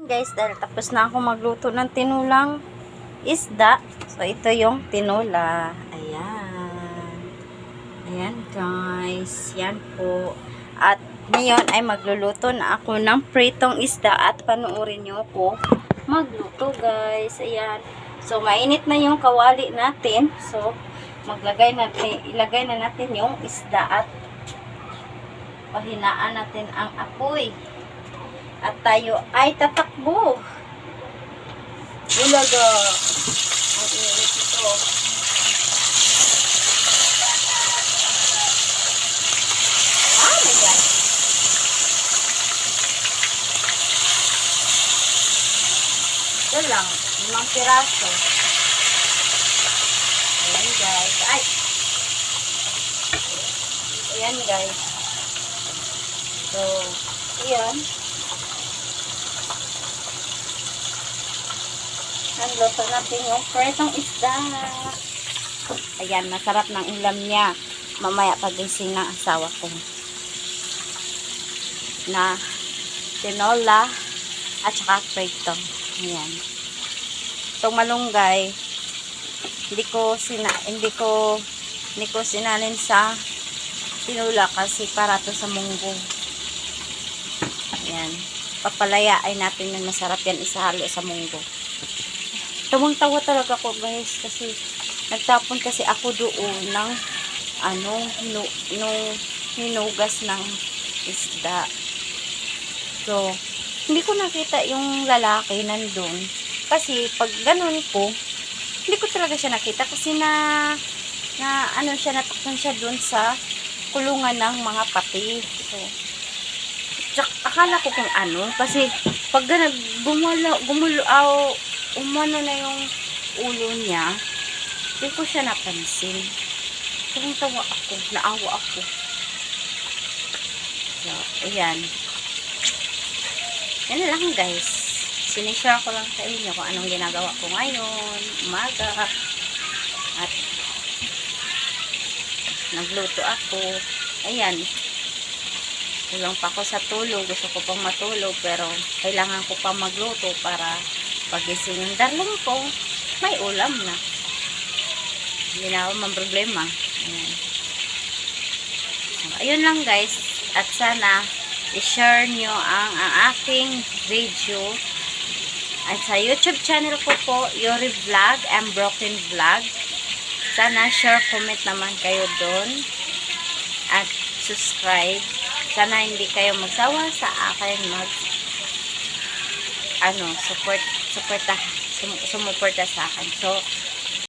Guys, dahil tapos na ako magluto ng tinulang isda. So, ito yung tinula. Ayan. Ayan, guys. Yan po. At ngayon ay magluluto na ako ng pritong isda at panuorin nyo ko magluto, guys. Ayan. So, mainit na yung kawali natin. So, ilagay na natin yung isda at pahinaan natin ang apoy. At tayo ay tatakbo. Ulaga. Ang init ito. Oh my God. Ito lang. 5 piraso. Ayan, guys. Ay! Ayan, guys. So, ayan. Hanluto natin yung pritong isda. Ayan, masarap ng ulam niya. Mamaya pagising ng asawa ko. Na tinola at saka prito. Ayan. Itong malunggay, hindi ko sinanin sa tinula kasi para to sa munggo. Ayan. Papalayain natin yung masarap yan isahalo sa munggo. Tawang-tawa talaga ako, guys, kasi nagtapon kasi ako doon ng hinugas ng isda. So, hindi ko nakita yung lalaki nandun. Kasi pag ganun po, hindi ko talaga siya nakita kasi natakpan siya doon sa kulungan ng mga pati. So, akala ko kung kasi pag umano na yung ulo niya, hindi ko siya napansin. Tawang-tawa ako, naawa ako. So, ayan. Yan lang, guys. Sinishare ko lang sa inyo kung anong ginagawa ko ngayon, umaga. At nagluto ako. Ayan. Kulang pa ako sa tulog. Gusto ko pang matulog, pero kailangan ko pa magluto para pagising yung darling ko, may ulam na. Hindi na ako problema. Ayan. So, ayun lang, guys. At sana i-share nyo ang aking video. At sa YouTube channel ko po, Yuri Vlog and Broken Vlog. Sana share, comment naman kayo doon. At subscribe. Sana hindi kayo magsawa sa akin sumuporta sa akin. So,